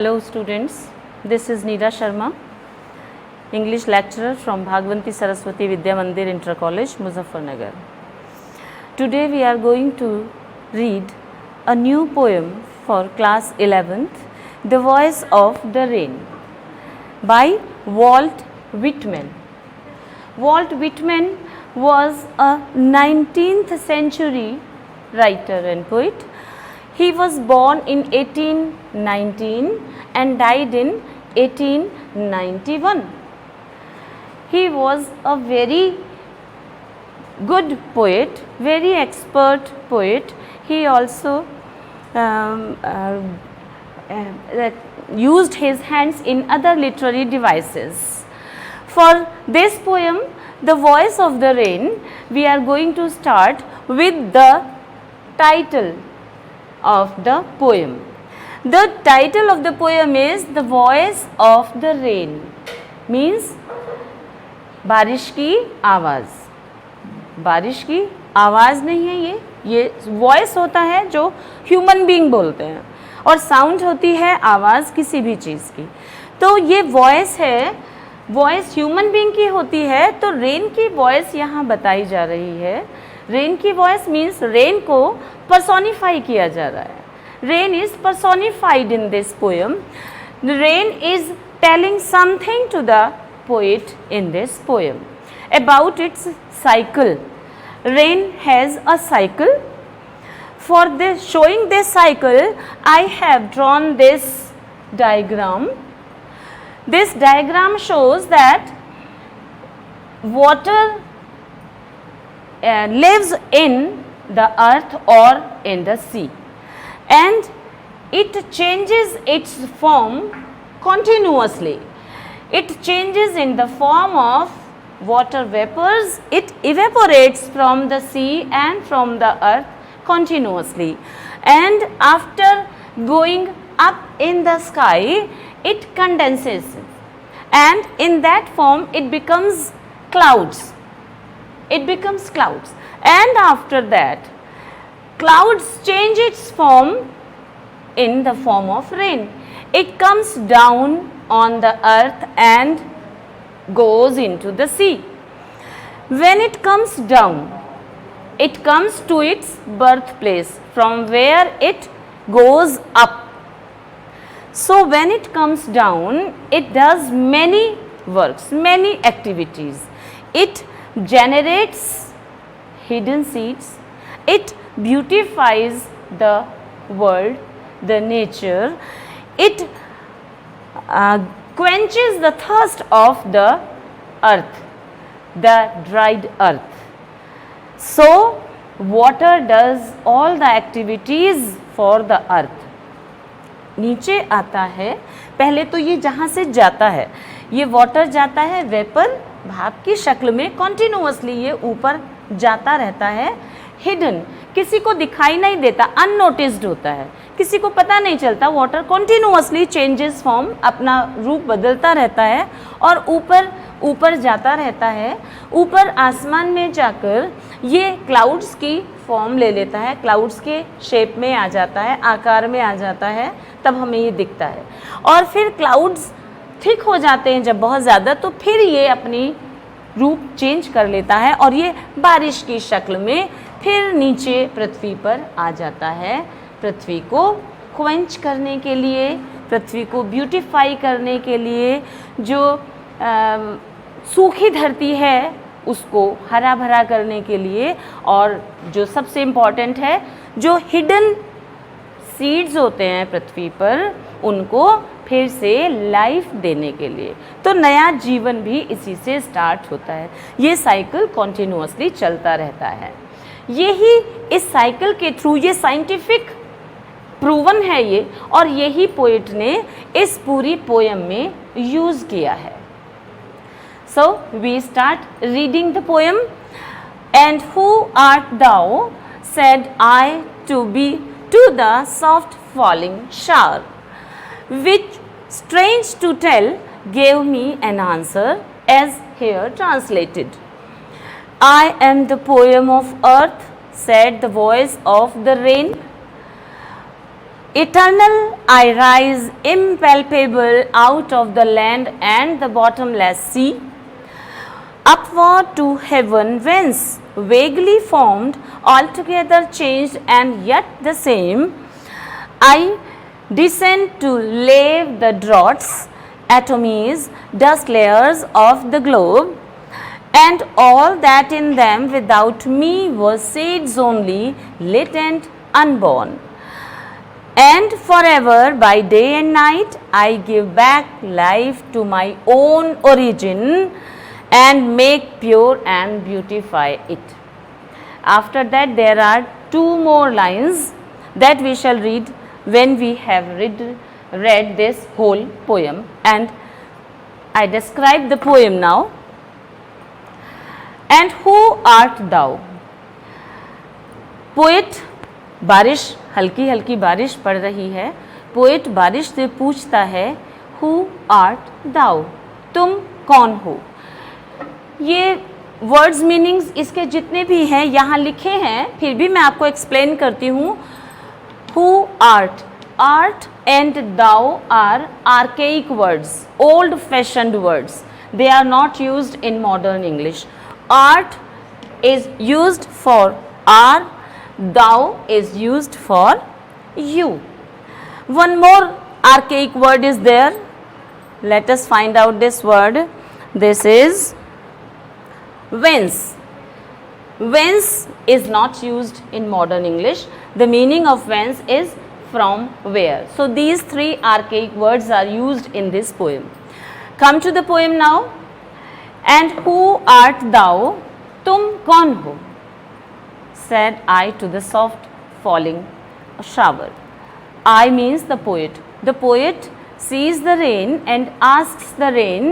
Hello students, this is Neera Sharma, English lecturer from Bhagwanti Saraswati Vidya Mandir Inter College, Muzaffarnagar. Today we are going to read a new poem for class 11th, The Voice of the Rain by Walt Whitman. Walt Whitman was a 19th century writer and poet. He was born in 1819 and died in 1891. He was a very good poet, very expert poet. He also used his hands in other literary devices. For this poem, The Voice of the Rain, we are going to start with the title of the poem. The title of the poem is The Voice of the Rain, means बारिश की आवाज़. बारिश की आवाज़ नहीं है ये voice होता है जो ह्यूमन बीइंग बोलते हैं और साउंड होती है आवाज़ किसी भी चीज़ की. तो ये वॉइस है, वॉइस ह्यूमन बीइंग की होती है. तो रेन की वॉइस यहाँ बताई जा रही है. रेन की वॉइस मीन्स रेन को पर्सोनिफाई किया जा रहा है. Rain is personified in this poem. Rain is telling something to the poet in this poem about its cycle. Rain has a cycle. For this, showing this cycle, I have drawn this diagram. This diagram shows that water lives in the earth or in the sea, and it changes its form continuously. It changes in the form of water vapors. It evaporates from the sea and from the earth continuously, and after going up in the sky, it condenses, and in that form it becomes clouds. It becomes clouds, and after that clouds change its form in the form of rain. It comes down on the earth and goes into the sea. When it comes down, it comes to its birthplace from where it goes up. So when it comes down, it does many works, many activities. It generates hidden seeds. It beautifies the world, the nature. It quenches the thirst of the earth, the dried earth. So water does all the activities for the earth. नीचे आता है, पहले तो ये जहाँ से जाता है, ये वाटर जाता है वेपर भाप की शक्ल में, कॉन्टिन्यूअसली ये ऊपर जाता रहता है. हिडन, किसी को दिखाई नहीं देता, अननोटिस्ड होता है, किसी को पता नहीं चलता. वाटर कॉन्टिन्यूअसली चेंजेस फॉर्म, अपना रूप बदलता रहता है और ऊपर जाता रहता है. ऊपर आसमान में जाकर ये क्लाउड्स की फॉर्म ले लेता है, क्लाउड्स के शेप में आ जाता है, आकार में आ जाता है, तब हमें ये दिखता है. और फिर क्लाउड्स थिक हो जाते हैं जब बहुत ज़्यादा, तो फिर ये अपनी रूप चेंज कर लेता है और ये बारिश की शक्ल में फिर नीचे पृथ्वी पर आ जाता है. पृथ्वी को क्वेंच करने के लिए, पृथ्वी को ब्यूटीफाई करने के लिए, जो सूखी धरती है उसको हरा भरा करने के लिए, और जो सबसे इम्पॉर्टेंट है, जो हिडन सीड्स होते हैं पृथ्वी पर, उनको फिर से लाइफ देने के लिए. तो नया जीवन भी इसी से स्टार्ट होता है. ये साइकिल कॉन्टिन्यूअसली चलता रहता है. यही इस साइकिल के थ्रू, ये साइंटिफिक प्रूवन है ये, और यही पोएट ने इस पूरी पोएम में यूज़ किया है. So we start reading the poem. And who art thou, said I to be to the soft falling shower, which strange to tell gave me an answer as here translated. I am the poem of earth, said the voice of the rain. Eternal, I rise impalpable out of the land and the bottomless sea, upward to heaven whence, vaguely formed, altogether changed and yet the same, I descend to lave the draughts, atomies, dust layers of the globe, and all that in them without me was seeds only, latent, unborn. And forever, by day and night, I give back life to my own origin and make pure and beautify it. After that, there are two more lines that we shall read when we have read this whole poem, and I describe the poem now. And who art thou? Poet, बारिश, हल्की हल्की बारिश पड़ रही है। Poet बारिश से पूछता है, हु आर्ट दाउ, तुम कौन हो। ये वर्ड्स मीनिंग्स इसके जितने भी हैं यहाँ लिखे हैं, फिर भी मैं आपको एक्सप्लेन करती हूँ। Who art, art and thou are archaic words, old fashioned words, they are not used in modern English. Art is used for R, thou is used for you. One more archaic word is there. Let us find out this word. This is whence. Whence is not used in modern English. The meaning of whence is from where. So these three archaic words are used in this poem. Come to the poem now. And who art thou? तुम कौन हो? Said I to the soft falling shower. I means the poet. The poet sees the rain and asks the rain,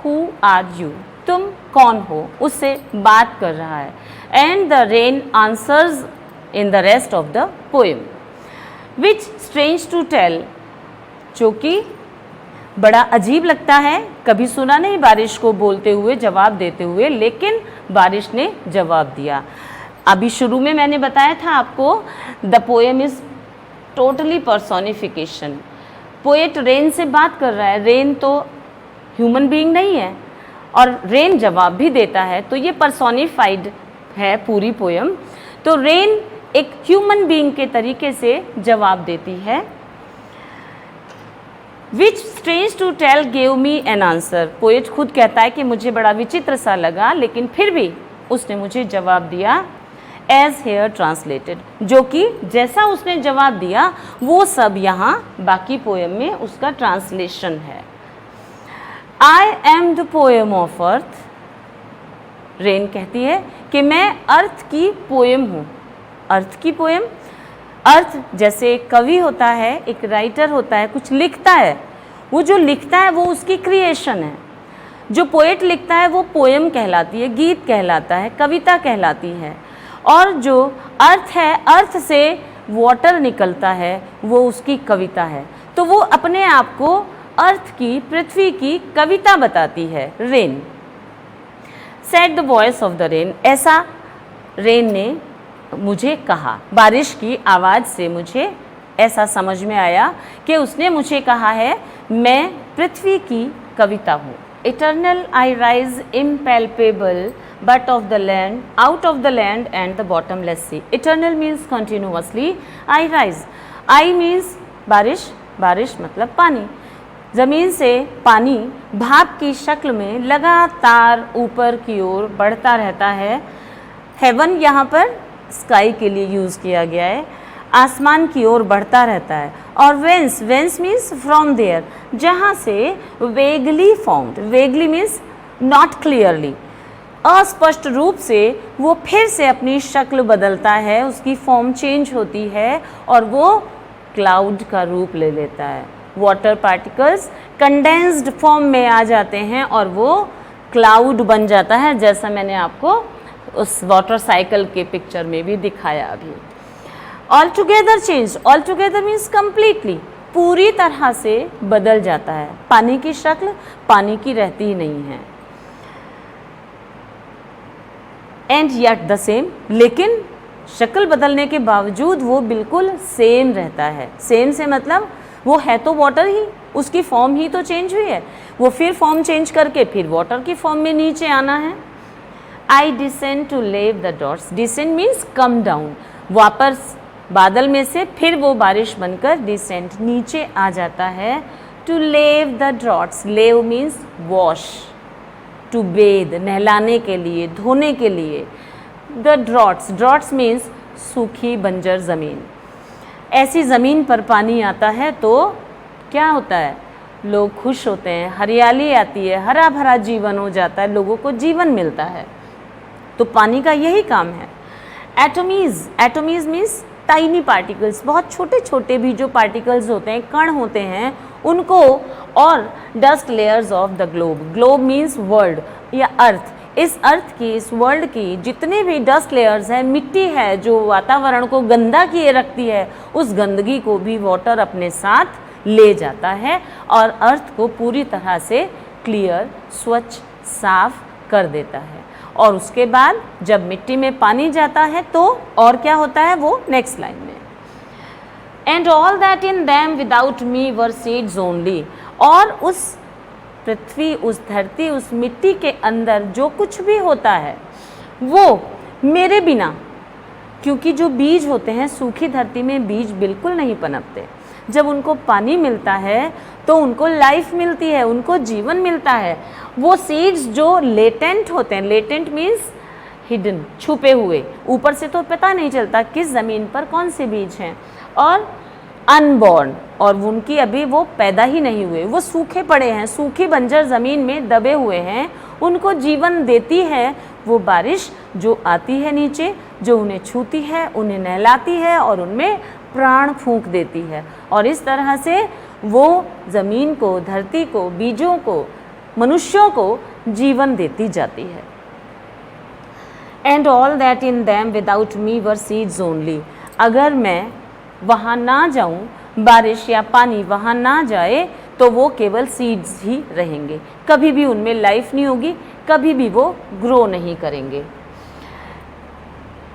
who are you? तुम कौन हो? उससे बात कर रहा है. And the rain answers in the rest of the poem. Which strange to tell, जो कि बड़ा अजीब लगता है, कभी सुना नहीं बारिश को बोलते हुए, जवाब देते हुए, लेकिन बारिश ने जवाब दिया। अभी शुरू में मैंने बताया था आपको, the poem is totally personification. Poet rain से बात कर रहा है, रेन तो ह्यूमन बीइंग नहीं है और रेन जवाब भी देता है, तो ये पर्सोनिफाइड है पूरी पोएम। तो रेन एक ह्यूमन बीइंग के तरीके से जवाब देती है। Which strange to tell gave me an answer. Poet खुद कहता है कि मुझे बड़ा विचित्र सा लगा, लेकिन फिर भी उसने मुझे जवाब दिया। As here translated, जो कि जैसा उसने जवाब दिया वो सब यहाँ बाकी पोएम में उसका ट्रांसलेशन है। I am the poem of earth. Rain कहती है कि मैं अर्थ की पोएम हूँ। अर्थ की पोएम, अर्थ जैसे एक कवि होता है, एक राइटर होता है, कुछ लिखता है, वो जो लिखता है वो उसकी क्रिएशन है। जो पोएट लिखता है वो पोएम कहलाती है, गीत कहलाता है, कविता कहलाती है। और जो अर्थ है, अर्थ से वाटर निकलता है, वो उसकी कविता है। तो वो अपने आप को अर्थ की, पृथ्वी की कविता बताती है, rain. Said the voice of the rain, ऐसा रेन ने मुझे कहा। बारिश की आवाज़ से मुझे ऐसा समझ में आया कि उसने मुझे कहा है, मैं पृथ्वी की कविता हूँ। Eternal I rise impalpable but of the land, out of the land and the bottomless sea. Eternal means continuously, I rise, I means बारिश, बारिश मतलब पानी। ज़मीन से पानी भाप की शक्ल में लगातार ऊपर की ओर बढ़ता रहता है। हेवन यहाँ पर स्काई के लिए यूज़ किया गया है, आसमान की ओर बढ़ता रहता है। और whence, whence means from there, जहाँ से vaguely formed, vaguely means not clearly, अस्पष्ट रूप से वो फिर से अपनी शक्ल बदलता है, उसकी फॉर्म चेंज होती है और वो क्लाउड का रूप ले लेता है। वाटर पार्टिकल्स कंडेंस्ड फॉर्म में आ जाते हैं और वो क्लाउड बन जाता है, जैसा मैंने आपको उस वाटर साइकिल के पिक्चर में भी दिखाया अभी। All together change, all together means completely, पूरी तरह से बदल जाता है। पानी की शक्ल पानी की रहती ही नहीं है। एंड येट द सेम, लेकिन शक्ल बदलने के बावजूद वो बिल्कुल सेम रहता है। सेम से मतलब वो है तो वाटर ही, उसकी फॉर्म ही तो चेंज हुई है, वो फिर फॉर्म चेंज करके फिर वाटर की फॉर्म में नीचे आना है। आई डिसेंड टू लेव the dots, descend means come down, वापस बादल में से फिर वो बारिश बनकर डिसेंड नीचे आ जाता है। टू लेव द ड्रॉट्स, लेव मीन्स वॉश, टू बेद नहलाने के लिए, धोने के लिए। द ड्रॉट्स, ड्रॉट्स मीन्स सूखी बंजर ज़मीन। ऐसी ज़मीन पर पानी आता है तो क्या होता है, लोग खुश होते हैं, हरियाली आती है, हरा भरा जीवन हो जाता है, लोगों को जीवन मिलता है। तो पानी का यही काम है। एटमीज, एटमीज मीन्स टाइनी पार्टिकल्स, बहुत छोटे छोटे भी जो पार्टिकल्स होते हैं, कण होते हैं उनको, और dust layers of the globe, globe means world या अर्थ, इस अर्थ की, इस वर्ल्ड की जितने भी डस्ट लेयर्स हैं, मिट्टी है जो वातावरण को गंदा किए रखती है, उस गंदगी को भी वाटर अपने साथ ले जाता है और अर्थ को पूरी तरह से क्लियर, स्वच्छ, साफ कर देता है। और उसके बाद जब मिट्टी में पानी जाता है तो और क्या होता है, वो नेक्स्ट लाइन में, and all that in them without me were seeds only, और उस पृथ्वी, उस धरती, उस मिट्टी के अंदर जो कुछ भी होता है वो मेरे बिना, क्योंकि जो बीज होते हैं सूखी धरती में बीज बिल्कुल नहीं पनपते, जब उनको पानी मिलता है तो उनको लाइफ मिलती है, उनको जीवन मिलता है। वो सीड्स जो लेटेंट होते हैं, लेटेंट मीन्स हिडन, छुपे हुए, ऊपर से तो पता नहीं चलता किस ज़मीन पर कौन से बीज हैं, और अनबॉर्न, और उनकी अभी वो पैदा ही नहीं हुए, वो सूखे पड़े हैं, सूखी बंजर ज़मीन में दबे हुए हैं, उनको जीवन देती है वो बारिश जो आती है नीचे, जो उन्हें छूती है, उन्हें नहलाती है और उनमें प्राण फूंक देती है, और इस तरह से वो ज़मीन को, धरती को, बीजों को, मनुष्यों को जीवन देती जाती है। And all that in them without me were seeds only, अगर मैं वहाँ ना जाऊँ, बारिश या पानी वहाँ ना जाए तो वो केवल सीड्स ही रहेंगे, कभी भी उनमें लाइफ नहीं होगी, कभी भी वो ग्रो नहीं करेंगे।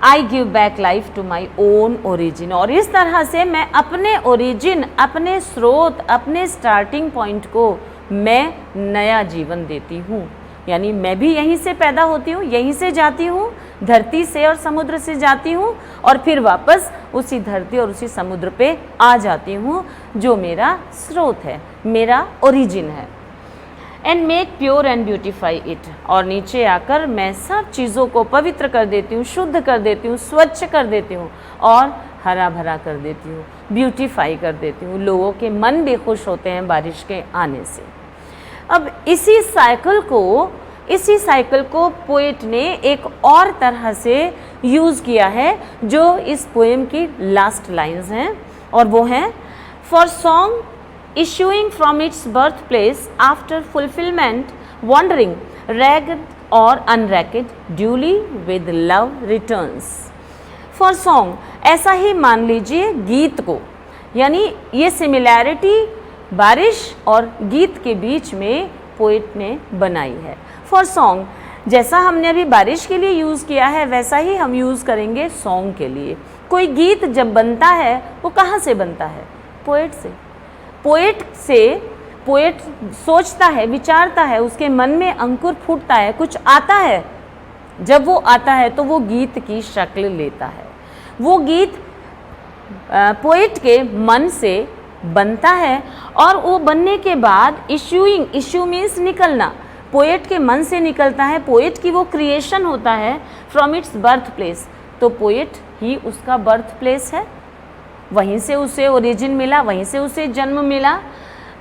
I give back life to my own origin, और इस तरह से मैं अपने ओरिजिन, अपने स्रोत, अपने स्टार्टिंग पॉइंट को मैं नया जीवन देती हूँ। यानी मैं भी यहीं से पैदा होती हूँ, यहीं से जाती हूँ, धरती से और समुद्र से जाती हूँ, और फिर वापस उसी धरती और उसी समुद्र पे आ जाती हूँ जो मेरा स्रोत है, मेरा ओरिजिन है। And make pure and beautify it, और नीचे आकर मैं सब चीज़ों को पवित्र कर देती हूँ, शुद्ध कर देती हूँ, स्वच्छ कर देती हूँ और हरा भरा कर देती हूँ, ब्यूटिफाई कर देती हूँ। लोगों के मन भी खुश होते हैं बारिश के आने से। अब इसी साइकिल को पोएट ने एक और तरह से यूज़ किया है, जो इस पोएम की लास्ट लाइन्स हैं, और वो हैं, for song issuing from its birthplace after fulfillment, wandering, ragged or unragged, duly with love returns. For song, ऐसा ही मान लीजिए गीत को, यानी ये सिमिलैरिटी बारिश और गीत के बीच में पोएट ने बनाई है। For song, जैसा हमने अभी बारिश के लिए यूज़ किया है वैसा ही हम यूज़ करेंगे सॉन्ग के लिए। कोई गीत जब बनता है वो कहाँ से बनता है? पोएट से। पोएट सोचता है, विचारता है, उसके मन में अंकुर फूटता है, कुछ आता है, जब वो आता है तो वो गीत की शक्ल लेता है। वो गीत पोएट के मन से बनता है, और वो बनने के बाद इश्यूइंग, इश्यू मीन्स निकलना, पोएट के मन से निकलता है, पोएट की वो क्रिएशन होता है फ्रॉम इट्स बर्थ प्लेस, तो पोएट ही उसका बर्थ प्लेस है, वहीं से उसे ओरिजिन मिला, वहीं से उसे जन्म मिला।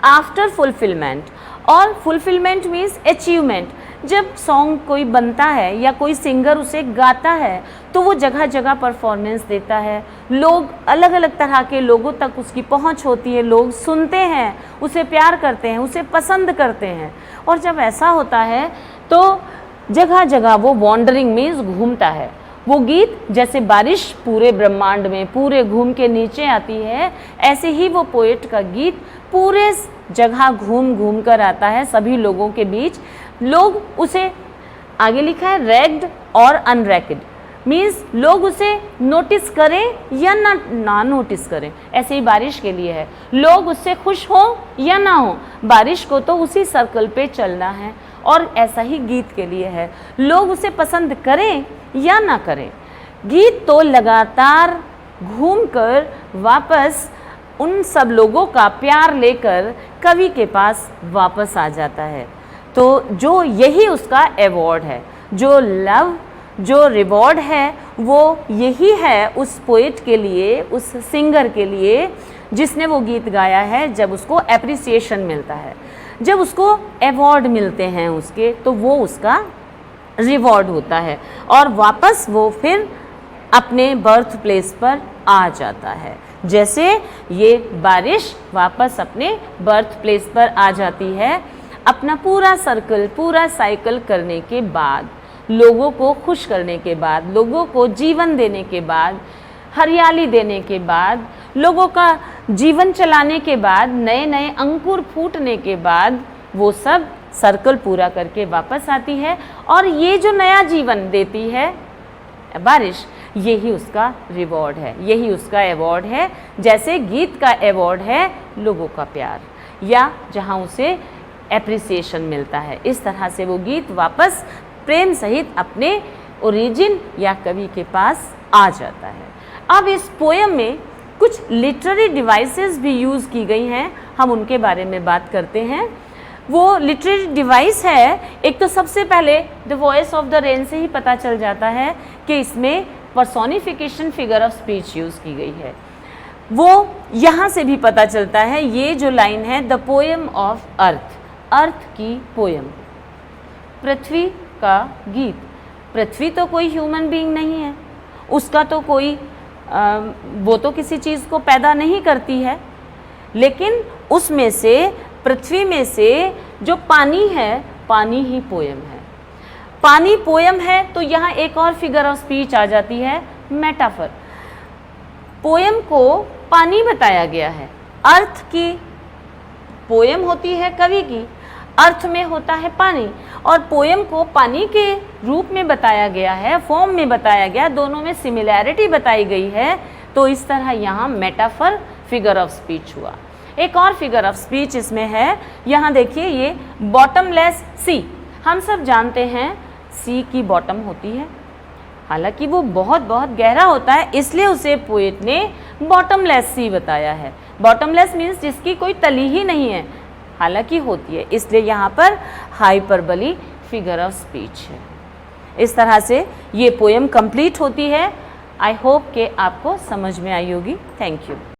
आफ्टर फुलफिलमेंट, और फुलफिलमेंट मीन्स अचीवमेंट, जब सॉन्ग कोई बनता है या कोई सिंगर उसे गाता है तो वो जगह जगह परफॉर्मेंस देता है, लोग अलग अलग तरह के लोगों तक उसकी पहुंच होती है, लोग सुनते हैं, उसे प्यार करते हैं, उसे पसंद करते हैं, और जब ऐसा होता है तो जगह जगह वो वॉन्डरिंग मीन्स घूमता है। वो गीत जैसे बारिश पूरे ब्रह्मांड में पूरे घूम के नीचे आती है, ऐसे ही वो पोएट का गीत पूरे जगह घूम घूम कर आता है सभी लोगों के बीच। लोग उसे, आगे लिखा है रैग्ड और अनरैकेड, मीन्स लोग उसे नोटिस करें या ना नोटिस करें। ऐसे ही बारिश के लिए है, लोग उससे खुश हो या ना हो, बारिश को तो उसी सर्कल पे चलना है। और ऐसा ही गीत के लिए है, लोग उसे पसंद करें या ना करें, गीत तो लगातार घूमकर वापस उन सब लोगों का प्यार लेकर कवि के पास वापस आ जाता है। तो जो यही उसका अवॉर्ड है, जो लव, जो रिवॉर्ड है, वो यही है उस पोएट के लिए, उस सिंगर के लिए जिसने वो गीत गाया है। जब उसको एप्रिसिएशन मिलता है, जब उसको अवॉर्ड मिलते हैं उसके, तो वो उसका रिवॉर्ड होता है और वापस वो फिर अपने बर्थ प्लेस पर आ जाता है। जैसे ये बारिश वापस अपने बर्थ प्लेस पर आ जाती है, अपना पूरा सर्कल, पूरा साइकिल करने के बाद, लोगों को खुश करने के बाद, लोगों को जीवन देने के बाद, हरियाली देने के बाद, लोगों का जीवन चलाने के बाद, नए नए अंकुर फूटने के बाद, वो सब सर्कल पूरा करके वापस आती है। और ये जो नया जीवन देती है बारिश, यही उसका रिवॉर्ड है, यही उसका अवॉर्ड है। जैसे गीत का अवॉर्ड है लोगों का प्यार, या जहाँ उसे एप्रिसिएशन मिलता है, इस तरह से वो गीत वापस प्रेम सहित अपने ओरिजिन या कवि के पास आ जाता है। अब इस पोयम में कुछ लिटरेरी डिवाइसेस भी यूज़ की गई हैं, हम उनके बारे में बात करते हैं। वो लिटरेरी डिवाइस है, एक तो सबसे पहले the voice of the rain से ही पता चल जाता है कि इसमें personification figure of speech use की गई है। वो यहाँ से भी पता चलता है, ये जो लाइन है, द पोएम ऑफ अर्थ, अर्थ की पोयम, पृथ्वी का गीत। पृथ्वी तो कोई ह्यूमन बीइंग नहीं है, उसका तो कोई वो तो किसी चीज़ को पैदा नहीं करती है, लेकिन उसमें से, पृथ्वी में से जो पानी है, पानी ही पोयम है। पानी पोयम है तो यहाँ एक और फिगर ऑफ स्पीच आ जाती है, मेटाफर। पोयम को पानी बताया गया है, अर्थ की पोयम होती है कवि की, अर्थ में होता है पानी, और पोयम को पानी के रूप में बताया गया है, फॉर्म में बताया गया, दोनों में सिमिलैरिटी बताई गई है। तो इस तरह यहाँ मेटाफर फिगर ऑफ स्पीच हुआ। एक और फिगर ऑफ स्पीच इसमें है, यहाँ देखिए, ये बॉटमलेस सी। हम सब जानते हैं सी की बॉटम होती है, हालांकि वो बहुत बहुत गहरा होता है, इसलिए उसे पोएट ने बॉटमलेस सी बताया है। बॉटमलेस मीन्स जिसकी कोई तली ही नहीं है, हालांकि होती है, इसलिए यहाँ पर हाइपरबली फिगर ऑफ स्पीच है। इस तरह से ये पोएम कंप्लीट होती है। आई होप कि आपको समझ में आई होगी। Thank you.